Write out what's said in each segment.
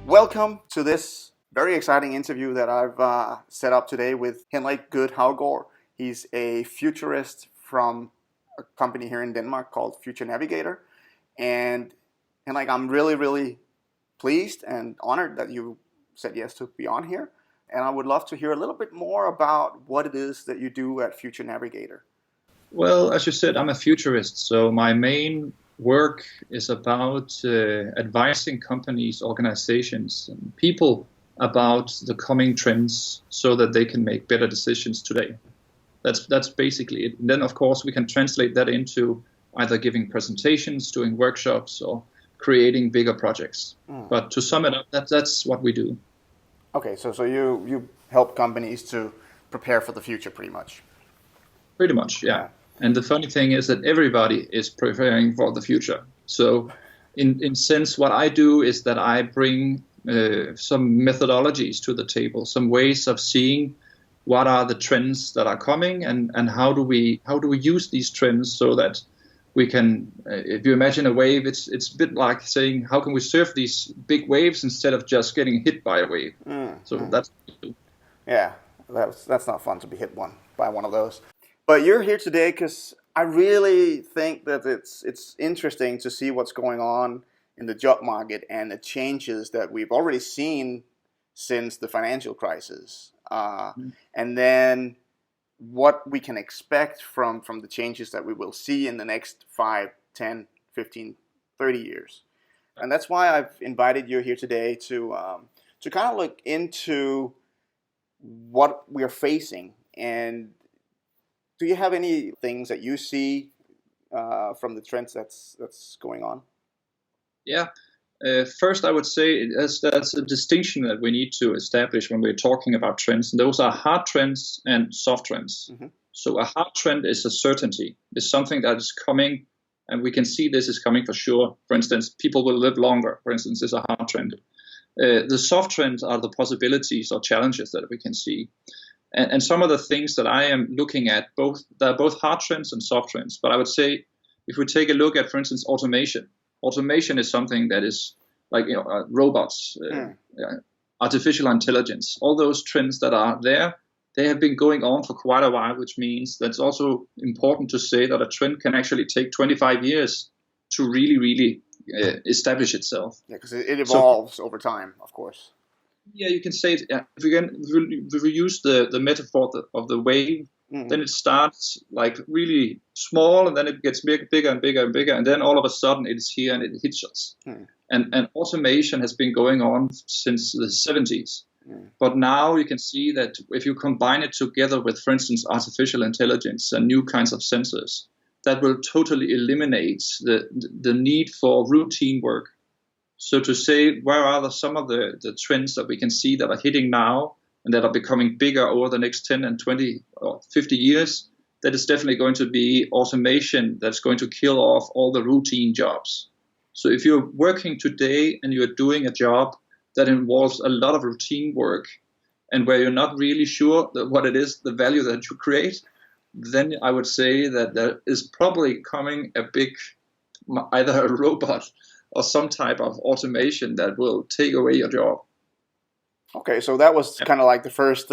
Welcome to this very exciting interview that I've set up today with Henrik Hovgaard. He's a futurist from a company here in Denmark called Future Navigator. And Henrik, I'm really pleased and honored that you said yes to be on here. And I would love to hear a little bit more about what it is that you do at Future Navigator. Well, as you said, I'm a futurist, so my main work is about advising companies, organizations, and people about the coming trends so that they can make better decisions today. That's basically it. And then, of course, we can translate that into either giving presentations, doing workshops, or creating bigger projects. But to sum it up, that's what we do. Okay, so you help companies to prepare for the future pretty much. Pretty much, yeah. And the funny thing is that everybody is preparing for the future. So in sense, what I do is that I bring some methodologies to the table, some ways of seeing what are the trends that are coming and how do we use these trends so that we can, if you imagine a wave, it's a bit like saying, how can we surf these big waves instead of just getting hit by a wave? That's what we do. Yeah, that's not fun to be hit by one of those. But you're here today because I really think that it's interesting to see what's going on in the job market and the changes that we've already seen since the financial crisis. And then what we can expect from the changes that we will see in the next 5, 10, 15, 30 years. And that's why I've invited you here today to kind of look into what we're facing. And do you have any things that you see from the trends that's going on? Yeah. First, I would say that's a distinction that we need to establish when we're talking about trends. And those are hard trends and soft trends. Mm-hmm. So a hard trend is a certainty. It's something that is coming, and we can see this is coming for sure. For instance, people will live longer, for instance, is a hard trend. The soft trends are the possibilities or challenges that we can see. And some of the things that I am looking at, they're both hard trends and soft trends. But I would say, if we take a look at, for instance, automation. Automation is something that is like robots, artificial intelligence. All those trends that are there, they have been going on for quite a while, which means that's also important to say that a trend can actually take 25 years to really establish itself. Yeah, because it evolves over time, of course. Yeah, you can say it. If we use the metaphor of the wave, then it starts like really small, and then it gets bigger and bigger and bigger, and then all of a sudden it is here and it hits us. And automation has been going on since the 70s. But now you can see that if you combine it together with, for instance, artificial intelligence and new kinds of sensors, that will totally eliminate the need for routine work. So to say, where are some of the trends that we can see that are hitting now and that are becoming bigger over the next 10 and 20 or 50 years, that is definitely going to be automation that's going to kill off all the routine jobs. So if you're working today and you're doing a job that involves a lot of routine work and where you're not really sure what it is, the value that you create, then I would say that there is probably coming either a robot or some type of automation that will take away your job. Okay, so that was kind of like the first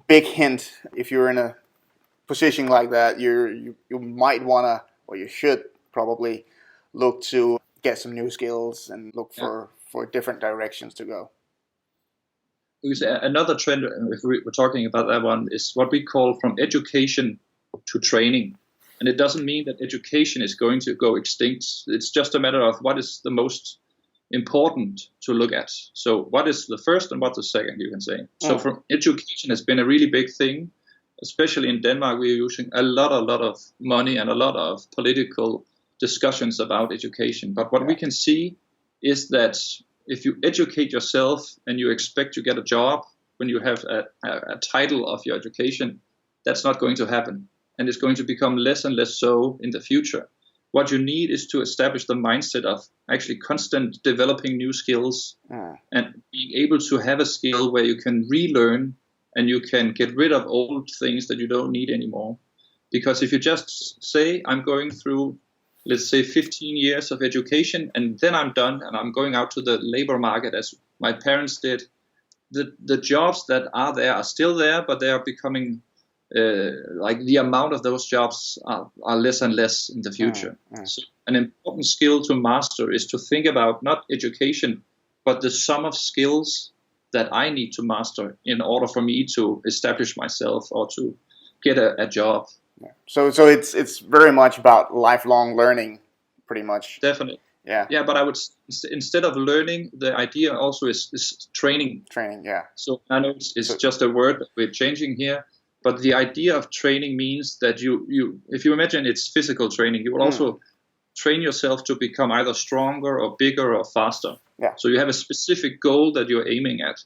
big hint. If you're in a position like that, you might want to, or you should probably look to get some new skills and look for different directions to go. Because another trend, if we're talking about that one, is what we call from education to training. And it doesn't mean that education is going to go extinct. It's just a matter of what is the most important to look at. So what is the first and what's the second, you can say. So from education has been a really big thing. Especially in Denmark, we're using a lot of money and a lot of political discussions about education. But what we can see is that if you educate yourself and you expect to get a job when you have a title of your education, that's not going to happen. And it's going to become less and less so in the future. What you need is to establish the mindset of actually constant developing new skills and being able to have a skill where you can relearn and you can get rid of old things that you don't need anymore. Because if you just say, I'm going through let's say 15 years of education, and then I'm done and I'm going out to the labor market as my parents did. The jobs that are there are still there, but they are becoming like the amount of those jobs are less and less in the future. So an important skill to master is to think about not education, but the sum of skills that I need to master in order for me to establish myself or to get a job. Yeah. So it's very much about lifelong learning, pretty much. Definitely. Yeah, but I would, instead of learning, the idea also is training. Training, yeah. So I know it's just a word that we're changing here, but the idea of training means that you if you imagine it's physical training, you will also train yourself to become either stronger or bigger or faster. Yeah. So you have a specific goal that you're aiming at.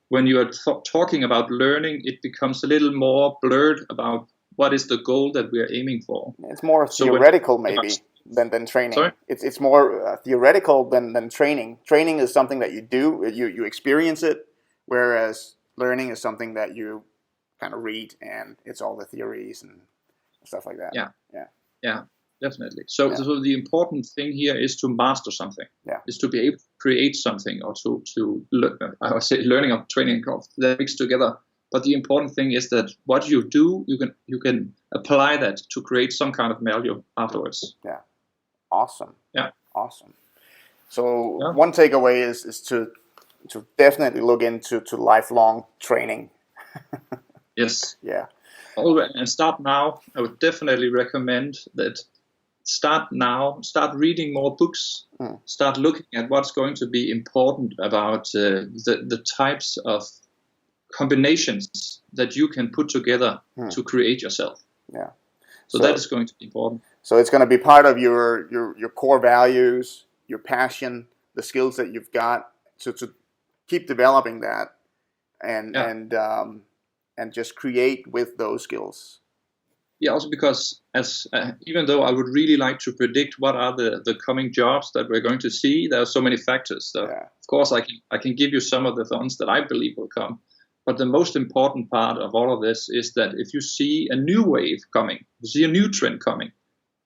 When you are talking about learning, it becomes a little more blurred about what is the goal that we are aiming for. It's more theoretical, maybe, than training. Sorry? It's more theoretical than training. Training is something that you do, you experience it, whereas learning is something that you kind of read, and it's all the theories and stuff like that. Yeah, definitely. So the important thing here is to master something. Yeah. Is to be able to create something, or to I would say learning of training that mix together. But the important thing is that what you do, you can apply that to create some kind of value afterwards. Yeah. Awesome. Yeah. Awesome. So one takeaway is to definitely look into lifelong training. Yes. Yeah. And start now. I would definitely recommend that. Start now. Start reading more books. Start looking at what's going to be important about the types of combinations that you can put together to create yourself. Yeah. So that is going to be important. So it's going to be part of your core values, your passion, the skills that you've got. So to keep developing that, and just create with those skills. Yeah, also because even though I would really like to predict what are the coming jobs that we're going to see, there are so many factors. So of course I can give you some of the ones that I believe will come. But the most important part of all of this is that if you see a new wave coming, you see a new trend coming,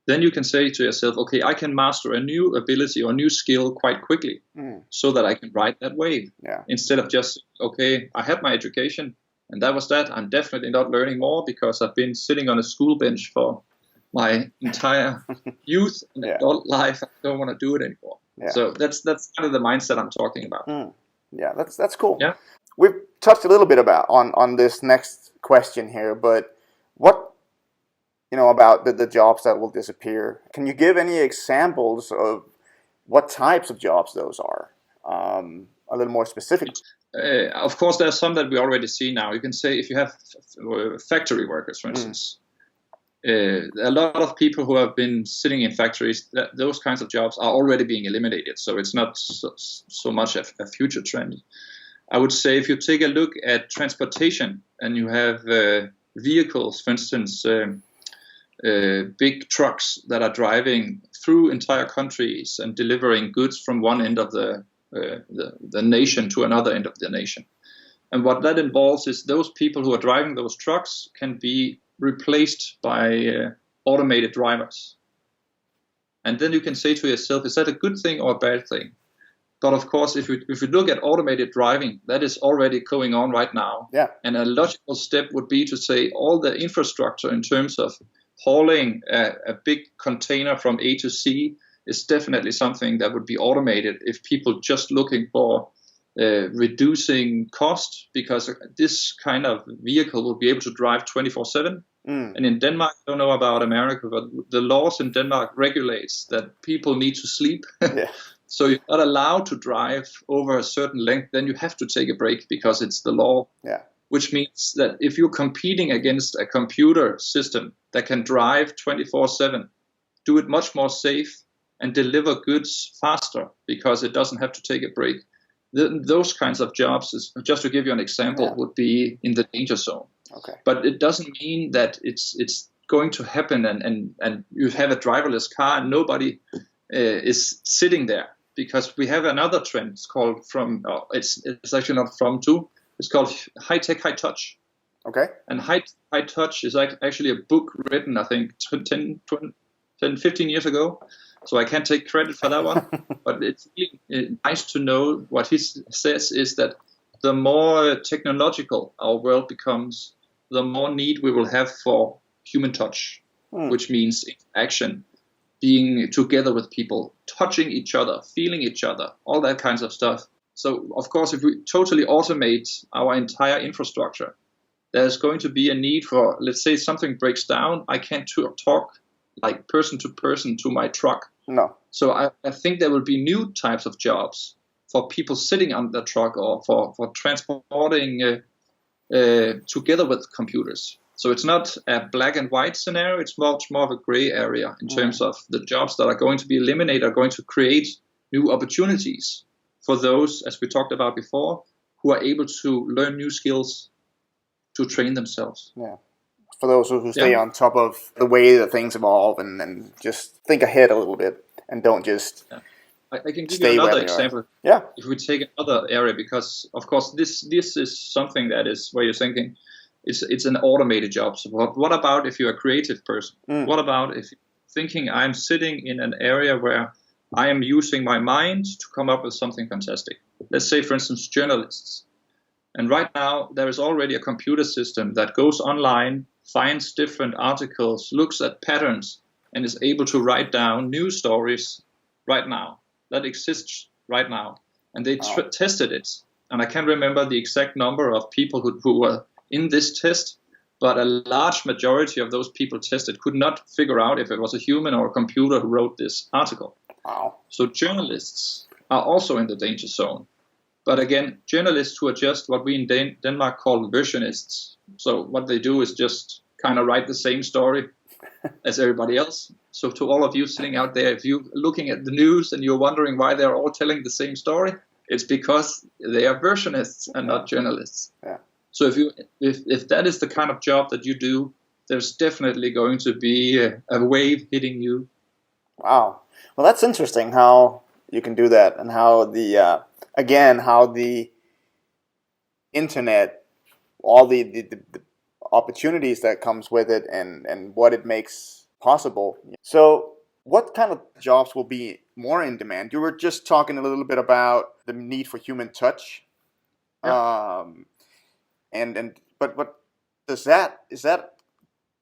then you can say to yourself, okay, I can master a new ability or new skill quite quickly so that I can ride that wave. Yeah. Instead of just, okay, I had my education and that was that. I'm definitely not learning more because I've been sitting on a school bench for my entire youth and adult life. I don't want to do it anymore. Yeah. So that's kind of the mindset I'm talking about. Yeah, that's cool. Yeah. We've touched a little bit about on this next question here, but what about the jobs that will disappear? Can you give any examples of what types of jobs those are? A little more specific. Of course, there are some that we already see now. You can say if you have factory workers, for instance, a lot of people who have been sitting in factories, those kinds of jobs are already being eliminated. So it's not so much a future trend. I would say if you take a look at transportation and you have vehicles, for instance, big trucks that are driving through entire countries and delivering goods from one end of the nation to another end of the nation. And what that involves is those people who are driving those trucks can be replaced by automated drivers. And then you can say to yourself, is that a good thing or a bad thing? But of course, if we look at automated driving, that is already going on right now. Yeah. And a logical step would be to say all the infrastructure in terms of hauling a big container from A to C is definitely something that would be automated if people just looking for reducing cost, because this kind of vehicle will be able to drive 24/7. And in Denmark, I don't know about America, but the laws in Denmark regulates that people need to sleep. Yeah. So you're not allowed to drive over a certain length, then you have to take a break because it's the law. Yeah. Which means that if you're competing against a computer system that can drive 24/7, do it much more safe and deliver goods faster because it doesn't have to take a break. Those kinds of jobs, just to give you an example, would be in the danger zone. Okay. But it doesn't mean that it's going to happen and you have a driverless car and nobody is sitting there, because we have another trend. It's called it's actually not from to. It's called high tech, high touch. Okay. And high touch is actually a book written, I think, 10, 15 years ago so I can't take credit for that one. But it's really nice to know what he says is that the more technological our world becomes, the more need we will have for human touch, which means interaction, being together with people, touching each other, feeling each other, all that kinds of stuff. So, of course, if we totally automate our entire infrastructure, there's going to be a need for, let's say something breaks down, I can't talk like person to my truck. No. So I think there will be new types of jobs for people sitting on the truck or for transporting together with computers. So it's not a black and white scenario, it's much more of a gray area in terms of the jobs that are going to be eliminated are going to create new opportunities for those, as we talked about before, who are able to learn new skills to train themselves. Yeah. For those who stay on top of the way that things evolve and just think ahead a little bit and don't just I can give you another example. Yeah. If we take another area, because of course this is something that is where you're thinking it's an automated job. So what about if you're a creative person? What about if you're thinking I'm sitting in an area where I am using my mind to come up with something fantastic? Let's say, for instance, journalists. And right now, there is already a computer system that goes online, finds different articles, looks at patterns, and is able to write down news stories right now. That exists right now. And they tested it. And I can't remember the exact number of people who were in this test, but a large majority of those people tested could not figure out if it was a human or a computer who wrote this article. Wow. So journalists are also in the danger zone. But again, journalists who are just what we in Denmark call versionists. So what they do is just kind of write the same story as everybody else. So to all of you sitting out there, if you're looking at the news and you're wondering why they're all telling the same story, it's because they are versionists and not journalists. Yeah. So if that is the kind of job that you do, there's definitely going to be a wave hitting you. Wow. Well, that's interesting how you can do that, and how the how the internet, all the opportunities that comes with it, and what it makes possible. So what kind of jobs will be more in demand? You were just talking a little bit about the need for human touch. Yeah. But what is that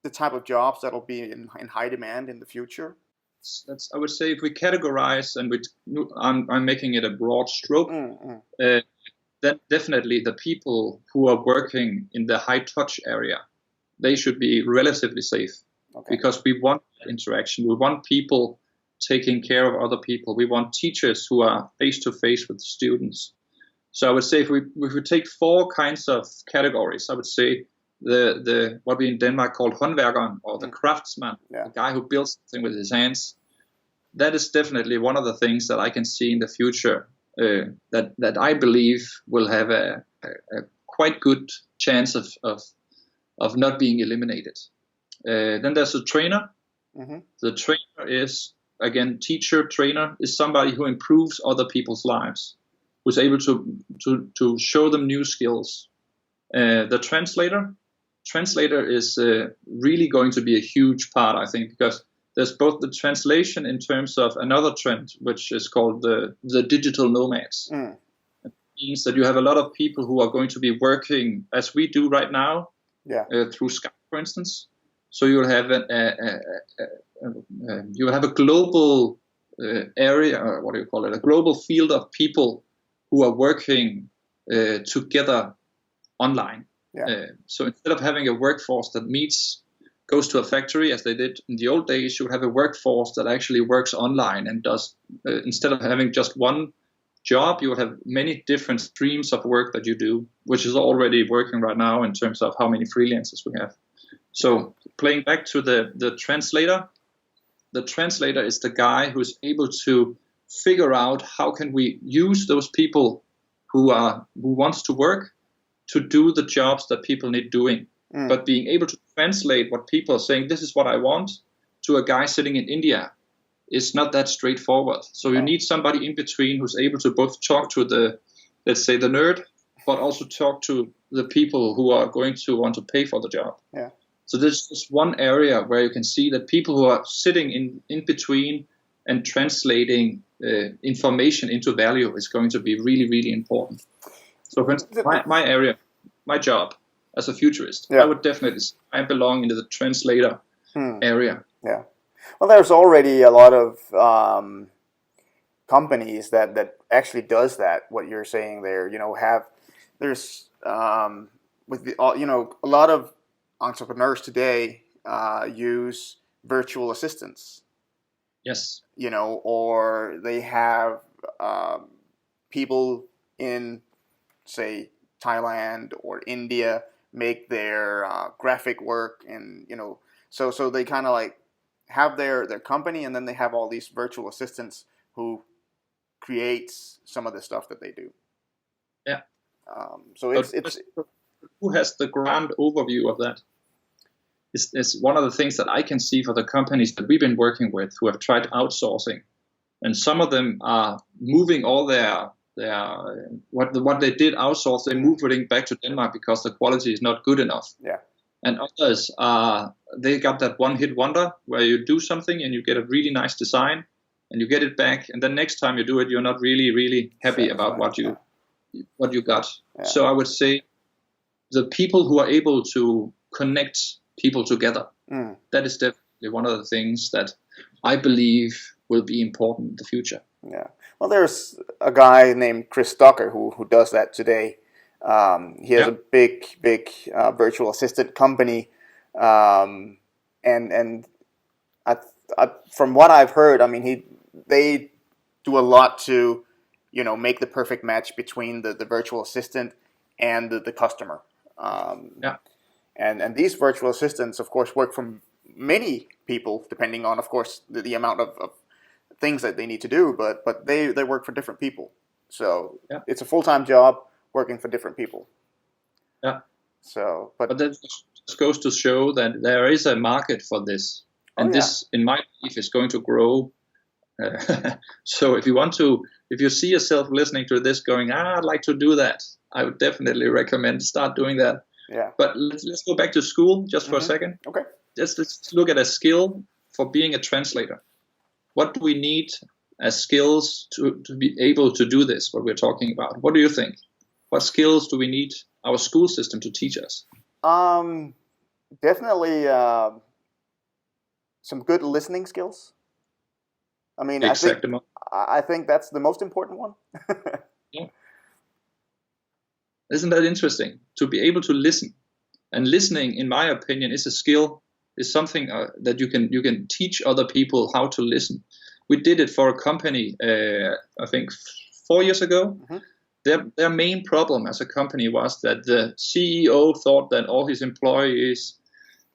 the type of jobs that will be in high demand in the future? I would say if we categorize, and I'm making it a broad stroke, then definitely the people who are working in the high touch area, they should be relatively safe. Okay. Because we want interaction. We want people taking care of other people. We want teachers who are face to face with students. So I would say if we take four kinds of categories, I would say the what we in Denmark call håndværkeren, or the craftsman, the guy who builds something with his hands. That is definitely one of the things that I can see in the future that I believe will have a quite good chance of not being eliminated. Then there's a trainer. Mm-hmm. The trainer is, again, trainer is somebody who improves other people's lives, who's able to show them new skills. The translator is really going to be a huge part, I think, because there's both the translation in terms of another trend, which is called the digital nomads. It means that you have a lot of people who are going to be working as we do right now, through Skype, for instance. So you'll have a global area, or what do you call it? A global field of people who are working together online. Yeah. So instead of having a workforce that goes to a factory as they did in the old days, you would have a workforce that actually works online and does, instead of having just one job, you would have many different streams of work that you do, which is already working right now in terms of how many freelancers we have. So playing back to the translator is the guy who is able to figure out how can we use those people who wants to work to do the jobs that people need doing. But being able to translate what people are saying, this is what I want, to a guy sitting in India is not that straightforward. So you need somebody in between who's able to both talk to the nerd, but also talk to the people who are going to want to pay for the job. Yeah. So there's just one area where you can see that people who are sitting in between and translating information into value is going to be really, really important. So for instance, my area, my job as a futurist, I would definitely say I belong into the translator area. Yeah. Well, there's already a lot of companies that actually does that. What you're saying there, there's with the a lot of entrepreneurs today use virtual assistants. Yes. Or they have people in, say, Thailand or India make their graphic work, and so they kind of like have their company, and then they have all these virtual assistants who creates some of the stuff that they do. Yeah. So it's who has the grand overview of that? Is one of the things that I can see for the companies that we've been working with who have tried outsourcing, and some of them are moving all their what they did outsource, they move it back to Denmark because the quality is not good enough. Yeah. And others they got that one hit wonder where you do something and you get a really nice design and you get it back, and then next time you do it, you're not really happy about what you got. Yeah. So I would say the people who are able to connect people together, that is definitely one of the things that I believe will be important in the future. Yeah. Well, there's a guy named Chris Stocker who does that today. He has a big virtual assistant company, and from what I've heard, I mean, they do a lot to make the perfect match between the virtual assistant and the customer. And these virtual assistants, of course, work for many people, depending on, of course, the amount of things that they need to do. But they work for different people. So it's a full-time job working for different people. Yeah. So, but that just goes to show that there is a market for this, and this, in my belief, is going to grow. So if you see yourself listening to this, going, I'd like to do that, I would definitely recommend start doing that. Yeah. But let's go back to school just for a second. Okay. Let's look at a skill for being a translator. What do we need as skills to be able to do this, what we're talking about? What do you think? What skills do we need our school system to teach us? Definitely some good listening skills. I mean, I think that's the most important one. Yeah. Isn't that interesting? To be able to listen. And listening, in my opinion, is a skill, is something that you can teach other people how to listen. We did it for a company, I think 4 years ago. Mm-hmm. Their main problem as a company was that the CEO thought that all his employees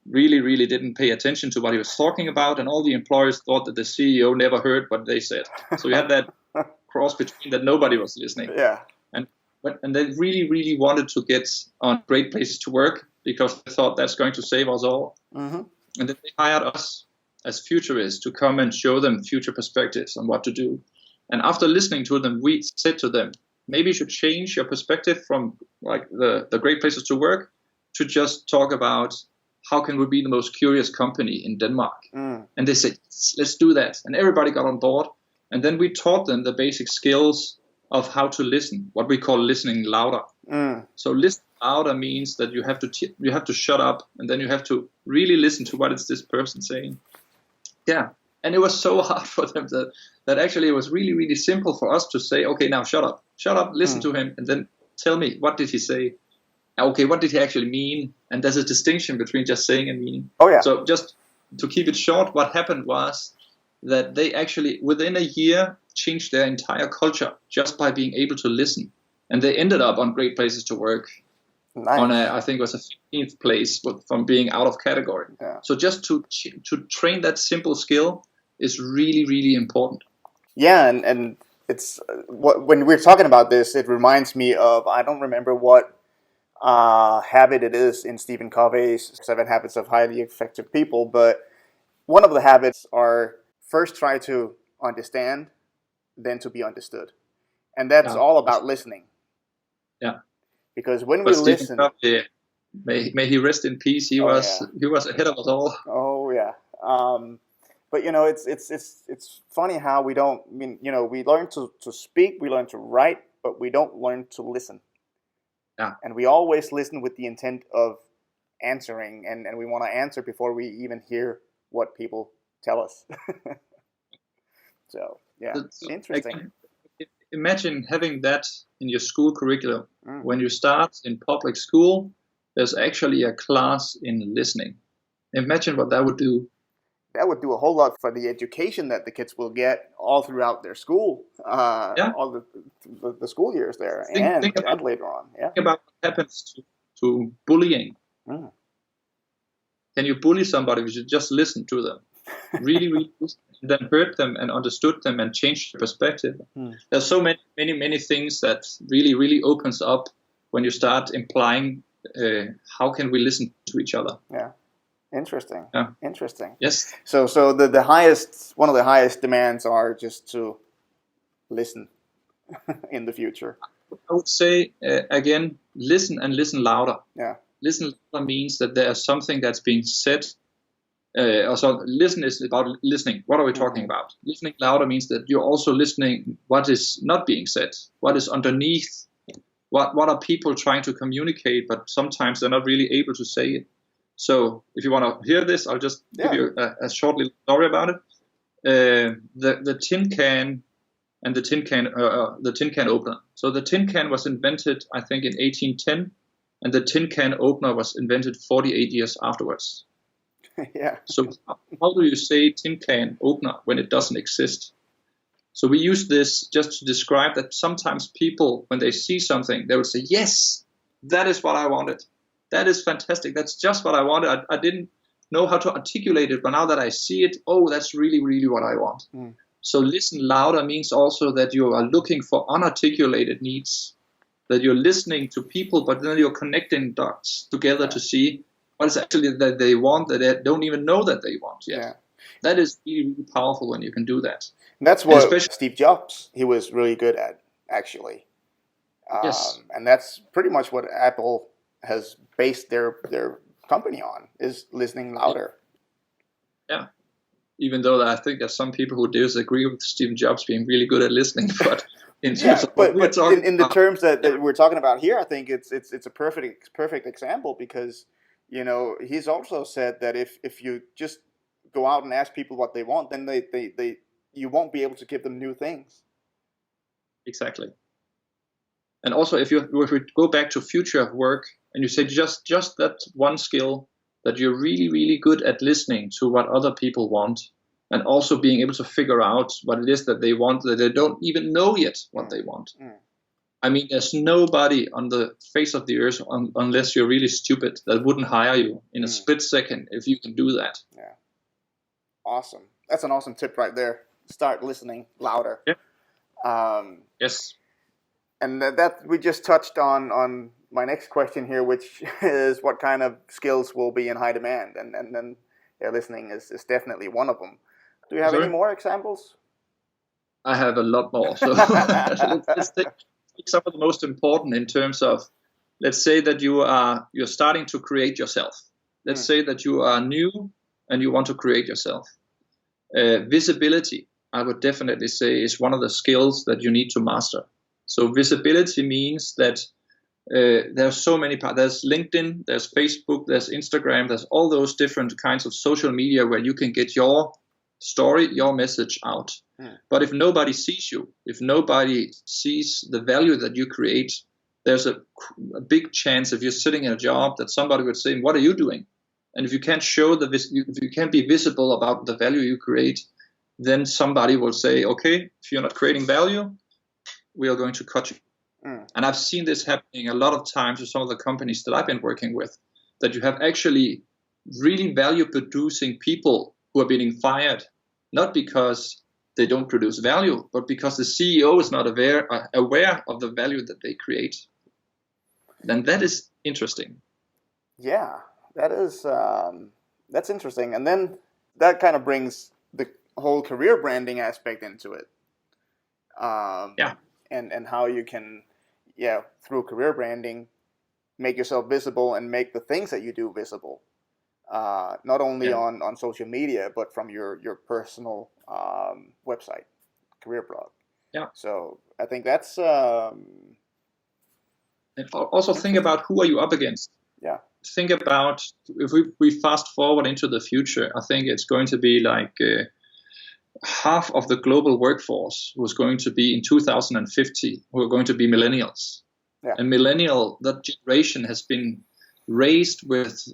really didn't pay attention to what he was talking about, and all the employees thought that the CEO never heard what they said. So we had that cross between that nobody was listening. Yeah. And they really wanted to get on Great Places to Work because they thought that's going to save us all. Mm-hmm. And then they hired us as futurists to come and show them future perspectives on what to do. And after listening to them, we said to them, maybe you should change your perspective from like the Great Places to Work to just talk about how can we be the most curious company in Denmark. And they said, let's do that. And everybody got on board. And then we taught them the basic skills of how to listen, what we call listening louder. So listening louder means that you have to shut up, and then you have to really listen to what is this person saying. Yeah, and it was so hard for them that actually it was really simple for us to say, okay, now shut up, listen to him, and then tell me, what did he say? Okay, what did he actually mean? And there's a distinction between just saying and meaning. Oh yeah. So just to keep it short, what happened was that they actually, within a year, changed their entire culture just by being able to listen. And they ended up on Great Places to Work. Nice. On I think it was a 15th place from being out of category. Yeah. So just to train that simple skill is really important. Yeah, and it's when we're talking about this, it reminds me of, I don't remember what habit it is in Stephen Coveys' 7 Habits of Highly Effective People, but one of the habits are first try to understand, then to be understood. And that's all about listening. Yeah. Because when we listen, Covey, may he rest in peace. He was ahead of us all. Oh yeah. But it's funny how we don't. I mean, we learn to speak, we learn to write, but we don't learn to listen. Yeah. And we always listen with the intent of answering, and we want to answer before we even hear what people tell us. So yeah, interesting. Again, imagine having that in your school curriculum. When you start in public school, there's actually a class in listening. Imagine what that would do. That would do a whole lot for the education that the kids will get all throughout their school, all the school years there, think about, and later on. Yeah. Think about what happens to bullying. Can you bully somebody if you just listen to them? Really, really listen, and then heard them and understood them and changed the perspective. There's so many things that really, really opens up when you start implying how can we listen to each other. Yeah. Interesting. Yeah. Interesting. Yes. So the highest, one of the highest demands are just to listen in the future. I would say again, listen and listen louder. Yeah. Listen louder means that there's something that's being said. Also, listen is about listening. What are we talking about? Listening louder means that you're also listening what is not being said, what is underneath, what are people trying to communicate, but sometimes they're not really able to say it. So if you want to hear this, I'll just give you a short little story about it. The tin can and the tin can opener. So the tin can was invented, I think, in 1810, and the tin can opener was invented 48 years afterwards. Yeah. So how do you say tin can opener when it doesn't exist? So we use this just to describe that sometimes people, when they see something, they will say, yes, that is what I wanted. That is fantastic. That's just what I wanted. I didn't know how to articulate it, but now that I see it, oh, that's really, really what I want. So listen louder means also that you are looking for unarticulated needs, that you're listening to people, but then you're connecting dots together to see what is actually that they want that they don't even know that they want yet. Yeah. That is really, really powerful when you can do that. And that's what Steve Jobs, he was really good at, actually. Yes. And that's pretty much what Apple has based their company on, is listening louder. Yeah. Even though I think there's some people who disagree with Steve Jobs being really good at listening, but in terms of what we're talking in the terms that we're talking about here, I think it's a perfect example, because he's also said that if you just go out and ask people what they want, then they you won't be able to give them new things. Exactly. And also, if we go back to future of work, and you say just that one skill, that you're really, really good at listening to what other people want, and also being able to figure out what it is that they want, that they don't even know yet what they want. I mean, there's nobody on the face of the earth, unless you're really stupid, that wouldn't hire you in a split second if you can do that. Yeah. Awesome. That's an awesome tip right there. Start listening louder. Yeah. Yes. And that we just touched on my next question here, which is what kind of skills will be in high demand, and then listening is definitely one of them. Do you have any more examples? I have a lot more. So let's take some of the most important in terms of, let's say that you're starting to create yourself. Let's say that you are new and you want to create yourself. Visibility, I would definitely say, is one of the skills that you need to master. So visibility means that there's so many parts. There's LinkedIn, there's Facebook, there's Instagram, there's all those different kinds of social media where you can get your story, your message out. But if nobody sees you, if nobody sees the value that you create, there's a big chance, if you're sitting in a job, that somebody would say, what are you doing? And if you can't show if you can't be visible about the value you create, then somebody will say, okay, if you're not creating value, we are going to cut you. And I've seen this happening a lot of times with some of the companies that I've been working with, that you have actually really value producing people who are being fired, not because they don't produce value, but because the CEO is not aware of the value that they create. Then that is interesting. Yeah, that is that's interesting. And then that kind of brings the whole career branding aspect into it. And how you can, through career branding, make yourself visible and make the things that you do visible. not only Yeah. on social media, but from your personal website, career blog. Yeah. So I think that's And also think about who are you up against. yeah. Think about if we fast forward into the future. I think it's going to be like half of the global workforce who's going to be in 2050 who are going to be millennials. Yeah. And that generation has been raised with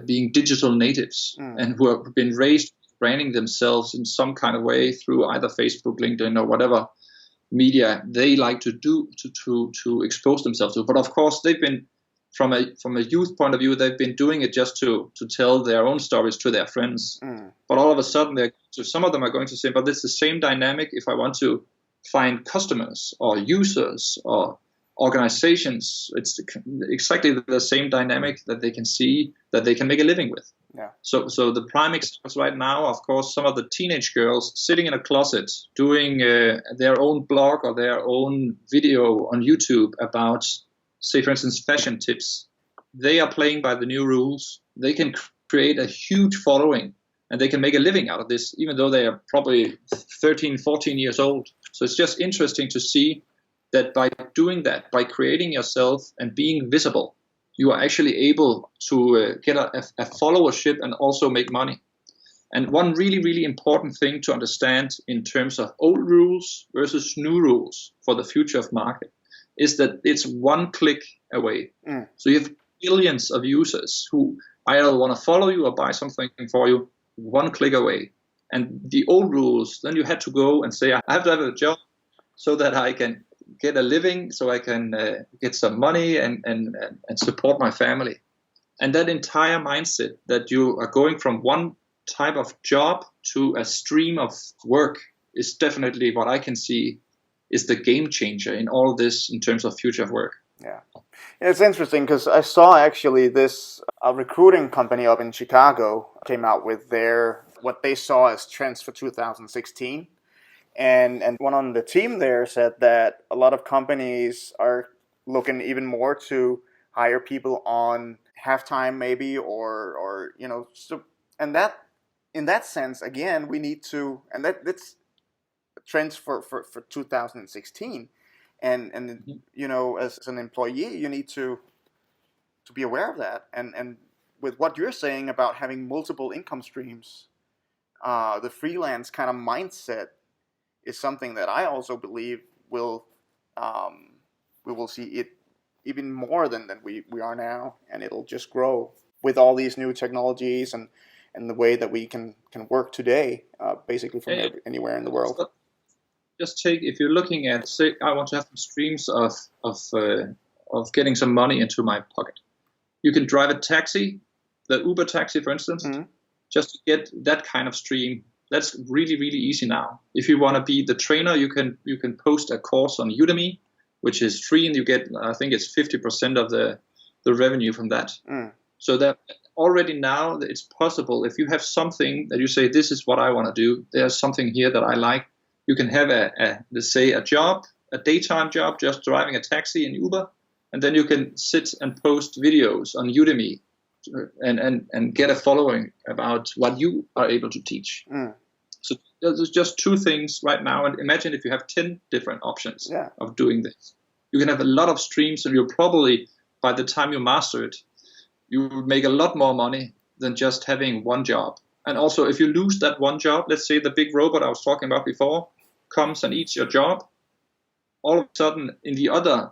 being digital natives and who have been raised branding themselves in some kind of way through either Facebook, LinkedIn, or whatever media they like to do to expose themselves to. But of course, they've been from a youth point of view, they've been doing it just to tell their own stories to their friends. But all of a sudden, some of them are going to say, "But it's the same dynamic if I want to find customers or users or organizations. It's exactly the same dynamic that they can see that they can make a living with." Yeah. So the prime examples right now, of course, some of the teenage girls sitting in a closet doing their own blog or their own video on YouTube about, say, for instance, fashion tips. They are playing by the new rules. They can create a huge following and they can make a living out of this, even though they are probably 13, 14 years old. So it's just interesting to see that by doing that, by creating yourself and being visible, you are actually able to get a followership and also make money. And one really, really important thing to understand in terms of old rules versus new rules for the future of market is that it's one click away. So you have billions of users who either want to follow you or buy something for you, one click away. And the old rules, then you had to go and say, I have to have a job so that I can get a living, so I can get some money and support my family. And that entire mindset that you are going from one type of job to a stream of work is definitely what I can see is the game changer in all this in terms of future of work. Yeah. It's interesting because I saw actually this recruiting company up in Chicago came out with what they saw as trends for 2016. And one on the team there said that a lot of companies are looking even more to hire people on halftime maybe or so, and that in that sense again we need to, and that's trends for 2016, and as an employee you need to be aware of that, and with what you're saying about having multiple income streams, the freelance kind of mindset is something that I also believe we will see it even more than we are now, and it'll just grow with all these new technologies and the way that we can work today, basically from anywhere in the world. Just take, if you're looking at, say, I want to have some streams of getting some money into my pocket. You can drive a taxi, the Uber taxi, for instance, just to get that kind of stream. That's really, really easy now. If you want to be the trainer, you can post a course on Udemy, which is free, and you get, I think it's 50% of the revenue from that. So that already now it's possible. If you have something that you say, this is what I want to do, there's something here that I like, you can have let's say a job, a daytime job, just driving a taxi in Uber, and then you can sit and post videos on Udemy and get a following about what you are able to teach. So there's just two things right now, and imagine if you have 10 different options of doing this. You can have a lot of streams, and you'll probably, by the time you master it, you will make a lot more money than just having one job. And also, if you lose that one job, let's say the big robot I was talking about before comes and eats your job, all of a sudden in the other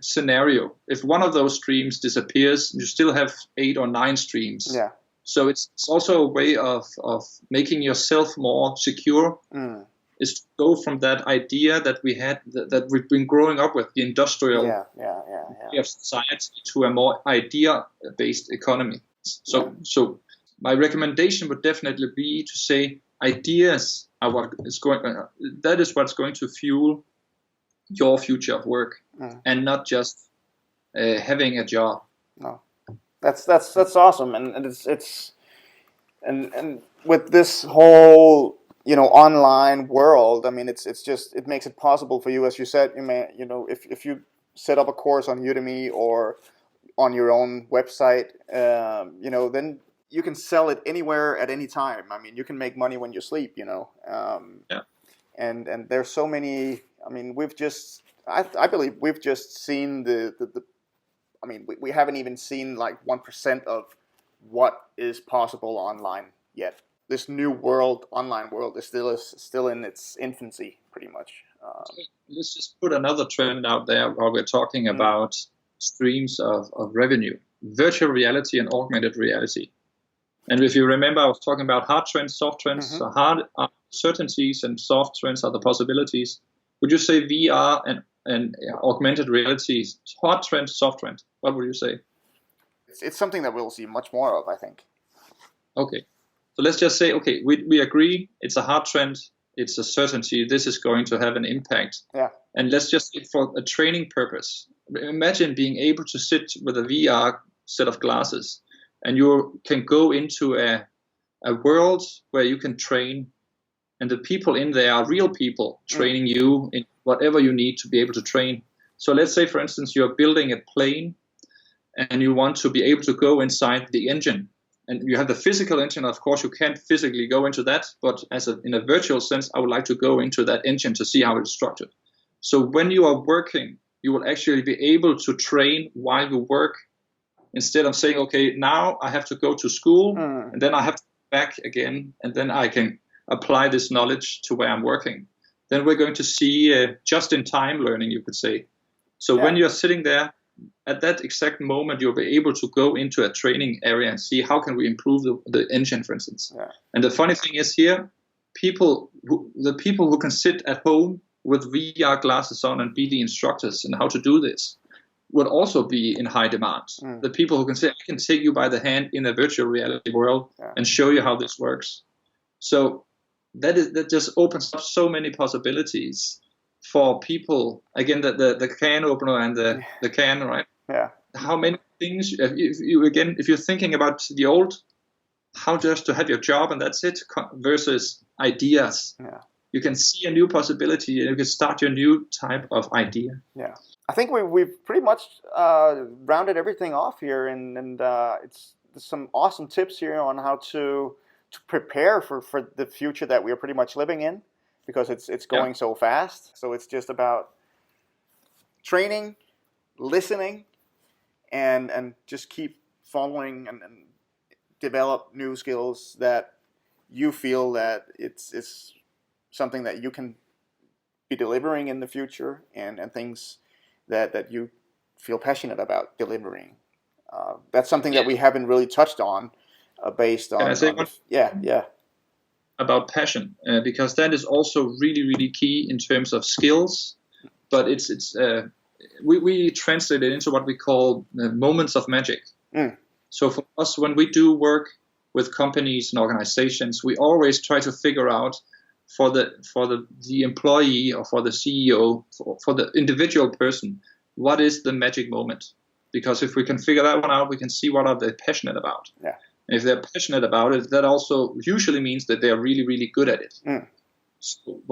scenario, if one of those streams disappears, you still have 8 or 9 streams. Yeah. So it's also a way of making yourself more secure. Is to go from that idea that we had, that we've been growing up with, the industrial way of society, to a more idea-based economy. So my recommendation would definitely be to say ideas are what is going. That is what's going to fuel your future of work, and not just having a job. No, that's awesome, and it's and with this whole online world, I mean, it's just, it makes it possible for you, as you said, if you set up a course on Udemy or on your own website, then you can sell it anywhere at any time. I mean, you can make money when you sleep, Yeah. And there's so many. I mean, I believe we've just seen the I mean, we haven't even seen like 1% of what is possible online yet. This new world, online world, is still in its infancy, pretty much. Let's just put another trend out there while we're talking about streams of revenue: virtual reality and augmented reality. And if you remember, I was talking about hard trends, soft trends. So hard are certainties, and soft trends are the possibilities. Would you say VR and augmented reality is hard trend, soft trend? What would you say? It's something that we'll see much more of, I think. Okay. So let's just say, okay, we agree it's a hard trend. It's a certainty. This is going to have an impact. Yeah. And let's just say for a training purpose. Imagine being able to sit with a VR set of glasses, and you can go into a world where you can train, and the people in there are real people training you in whatever you need to be able to train. So let's say, for instance, you're building a plane, and you want to be able to go inside the engine. And you have the physical engine. Of course, you can't physically go into that, but in a virtual sense, I would like to go into that engine to see how it's structured. So when you are working, you will actually be able to train while you work, instead of saying, okay, now I have to go to school, and then I have to go back again, and then I can apply this knowledge to where I'm working. Then we're going to see just-in-time learning, you could say. So when you're sitting there, at that exact moment, you'll be able to go into a training area and see how can we improve the engine, for instance. Yeah. And the funny thing is here, the people who can sit at home with VR glasses on and be the instructors and how to do this would also be in high demand. The people who can say, I can take you by the hand in a virtual reality world and show you how this works. So that just opens up so many possibilities for people. Again, the can opener and the can, right? Yeah. How many things, if you're thinking about the old, how just to have your job and that's it, versus ideas. Yeah. You can see a new possibility and you can start your new type of idea. Yeah. I think we've pretty much rounded everything off here, and it's some awesome tips here on how to prepare for the future that we are pretty much living in, because it's going so fast. So it's just about training, listening, and just keep following and develop new skills that you feel that it's something that you can be delivering in the future, and things that you feel passionate about delivering. That's something that we haven't really touched on, based on. Can I say one? Yeah. About passion, because that is also really, really key in terms of skills. But we translate it into what we call moments of magic. So for us, when we do work with companies and organizations, we always try to figure out for the employee or for the CEO, for the individual person, what is the magic moment? Because if we can figure that one out, we can see what are they passionate about. Yeah. And if they're passionate about it, that also usually means that they're really, really good at it. So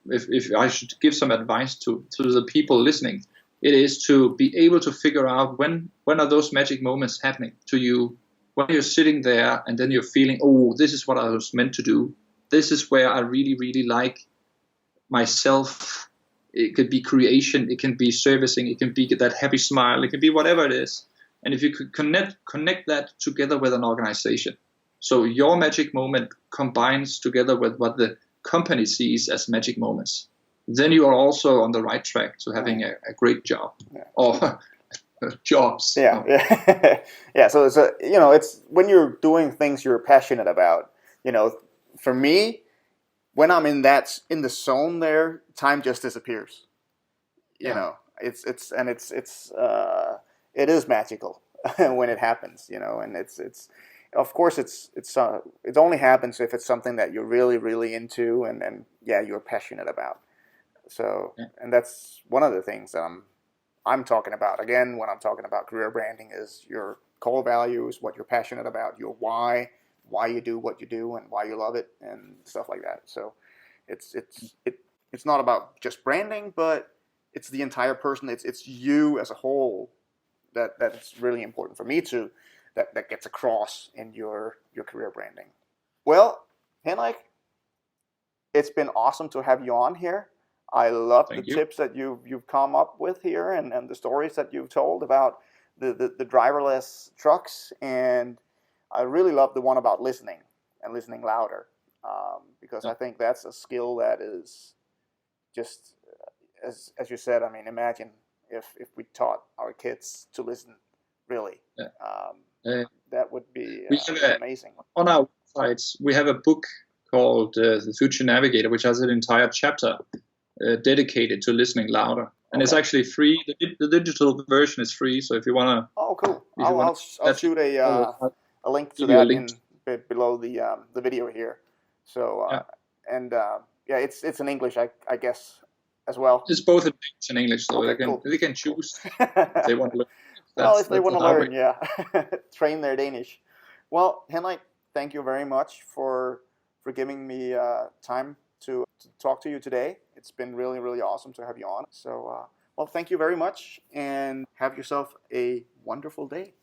if I should give some advice to the people listening, it is to be able to figure out when are those magic moments happening to you, when you're sitting there and then you're feeling, oh, this is what I was meant to do. This is where I really, really like myself. It could be creation, it can be servicing, it can be that happy smile, it can be whatever it is. And if you could connect that together with an organization, so your magic moment combines together with what the company sees as magic moments, then you are also on the right track to having a great job or jobs. Yeah. Yeah. So it's when you're doing things you're passionate about. For me, when I'm in the zone there, time just disappears. It is magical when it happens, and it's of course it only happens if it's something that you're really, really into and you're passionate about. So and that's one of the things that I'm talking about again when I'm talking about career branding is your core values, what you're passionate about, your why you do what you do and why you love it and stuff like that. So it's not about just branding, but it's the entire person. It's you as a whole that's really important for me to that gets across in your career branding. Well, Henrik, it's been awesome to have you on here. I love the tips that you've come up with here, and the stories that you've told about the driverless trucks, and I really love the one about listening and listening louder, because I think that's a skill that is just, as you said, I mean, imagine if we taught our kids to listen, really. That would be amazing. On our websites, we have a book called The Future Navigator, which has an entire chapter dedicated to listening louder. And it's actually free. The digital version is free, so if you want to... Oh, cool. I'll shoot a link to that below the video here. So, it's in English, I guess, as well. It's both in English and English, so they can choose if they want to learn. If they want to learn, train their Danish. Well, Henrik, thank you very much for giving me time to talk to you today. It's been really, really awesome to have you on. So, well, thank you very much, and have yourself a wonderful day.